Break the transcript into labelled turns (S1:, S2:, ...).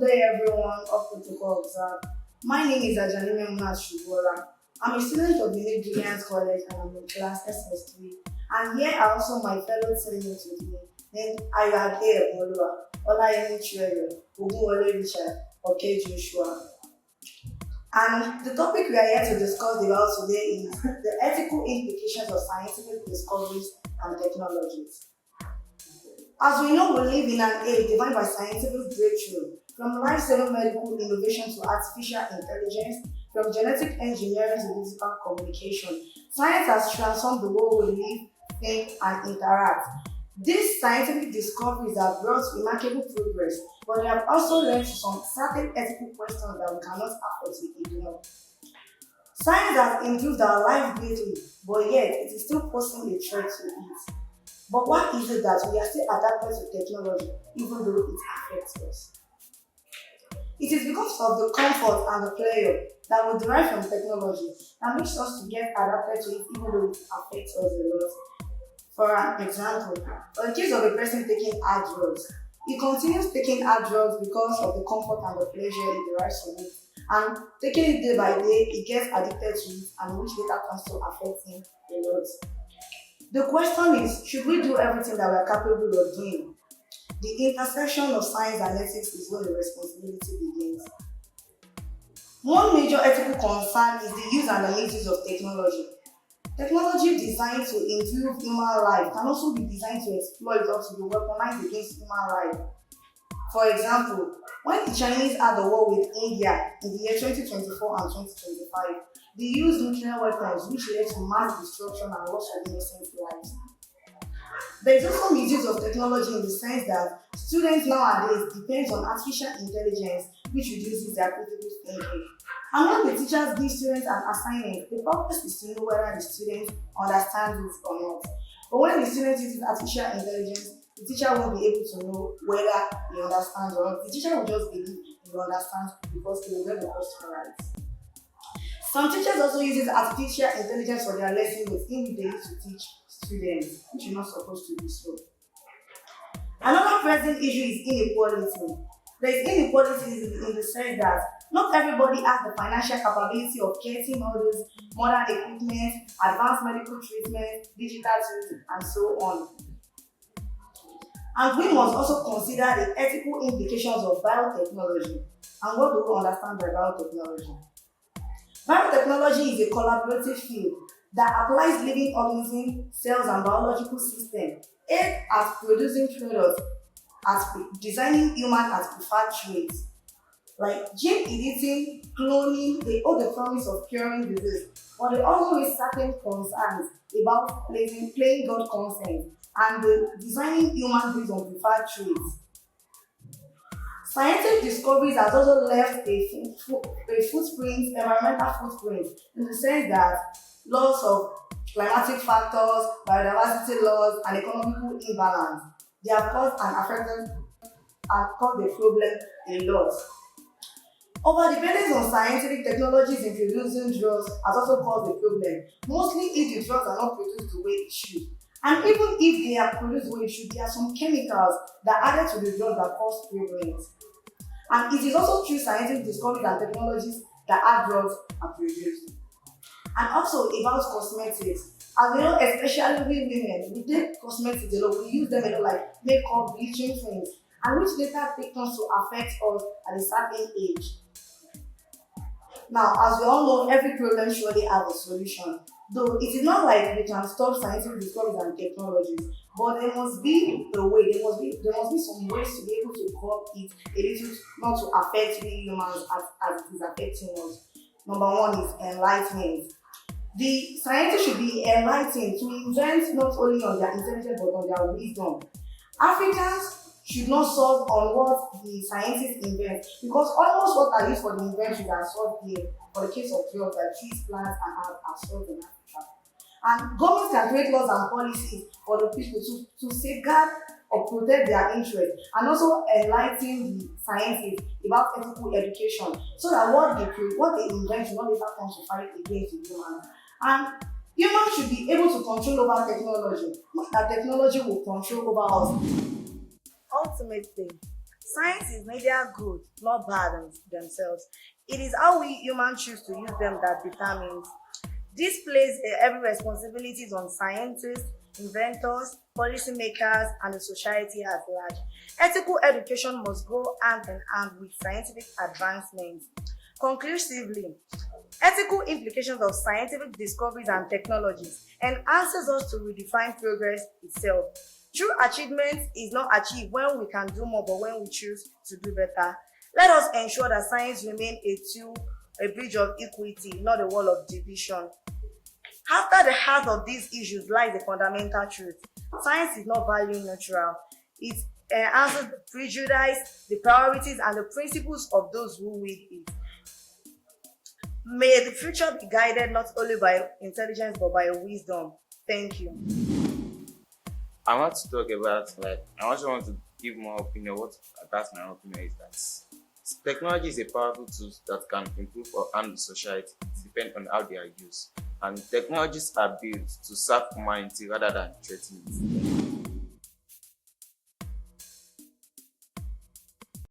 S1: day, everyone. Up protocol observed. My name is Ajanime Shubola. I'm a student of the New Brilliant College and I'm in class SS3. And here are also my fellow teammates with me. Then Ayade Molua, Olayemi Chiweyo, Ogunwole Richard, Oke Joshua. And the topic we are here to discuss about today is the ethical implications of scientific discoveries and technologies. As we know, we live in an age defined by scientific breakthrough, from life-saving medical innovation to artificial intelligence, from genetic engineering to digital communication. Science has transformed the world we live, think, and interact. These scientific discoveries have brought remarkable progress, but they have also led to some certain ethical questions that we cannot afford to ignore. Science has improved our lives greatly, but yet it is still posing a threat to it. But why is it that we are still adapted to technology even though it affects us? It is because of the comfort and the pleasure that we derive from technology that makes us to get adapted to it even though it affects us a lot. For an example, in the case of a person taking hard drugs, he continues taking hard drugs because of the comfort and the pleasure he derives from it. And taking it day by day, he gets addicted to it and which later comes to affect him a lot. The question is, should we do everything that we are capable of doing? The intersection of science and ethics is where the responsibility begins. One major ethical concern is the use and the misuse of technology. Technology designed to improve human life can also be designed to exploit or to be weaponized against human life. For example, when the Chinese had a war with India in the year 2024 and 2025, they used nuclear weapons which led to mass destruction and loss of innocent lives. There is also misuse of technology in the sense that students nowadays depend on artificial intelligence which reduces their critical thinking. And when the teachers give students an assignment, the purpose is to know whether the student understands it or not. But when the student uses artificial intelligence, the teacher won't be able to know whether he understands or not. The teacher will just believe he understands because he will get the question right. Some teachers also use artificial intelligence for their lessons within the day to teach students, which is not supposed to be so. Another present issue is inequality. There is inequality in the sense that not everybody has the financial capability of getting all those modern equipment, advanced medical treatment, digital tools, and so on. And we must also consider the ethical implications of biotechnology. And what do we understand by biotechnology? Biotechnology is a collaborative field that applies living organisms, cells, and biological systems, aimed at producing products, designing human as preferred traits. Like gene editing, cloning, they hold the promise of curing disease, but they also raise certain concerns about playing God consent and designing human based on preferred traits. Scientific discoveries has also left a footprint, environmental footprint, in the sense that loss of climatic factors, biodiversity loss, and economical imbalance, they have caused and affected and caused the problem a lot. Overdependence on scientific technologies in producing drugs has also caused a problem, mostly if the drugs are not produced the way it should. And even if they are produced the way it should, there are some chemicals that are added to the drug that cause problems. And it is also through scientific discoveries and technologies that our drugs are produced. And also about cosmetics. As we know, especially we women, we take cosmetics a lot, we use them a lot like makeup, bleaching things, and which later take us to affect us at a certain age. Now, as we all know, every problem surely has a solution. Though it is not like we can stop scientific discoveries and technologies, but there must be a way, there must be some ways to be able to curb it a little, not to affect we humans as it is affecting us. Number one is enlightenment. The scientists should be enlightened to invent not only on their intelligence but on their wisdom. Africans should not solve on what the scientists invent because almost what are used for the inventions are solved here. For the case of drugs like trees, plants, and herbs are solved in Africa. And governments can create laws and policies for the people to safeguard or protect their interests and also enlighten the scientists about ethical education so that what they invent should not later come to fight against the humans. And humans should be able to control over technology, not that technology will control over us. Ultimately, Science is neither good nor bad in themselves. It is how we humans choose to use them that determines. This places heavy responsibilities on scientists, inventors, policymakers, and the society at large. Ethical education must go hand in hand with scientific advancements. Conclusively, ethical implications of scientific discoveries and technologies enhances us to redefine progress itself. True achievement is not achieved when we can do more, but when we choose to do better. Let us ensure that science remain a tool, a bridge of equity, not a wall of division. After the heart of these issues lies the fundamental truth. Science is not value neutral. It answers the prejudice, the priorities, and the principles of those who wield it. May the future be guided not only by intelligence but by wisdom. Thank you.
S2: I want to talk about I also want to give more opinion. What that's my opinion is that technology is a powerful tool that can improve or harm the society. It depends on how they are used. And technologies are built to serve humanity rather than threaten it.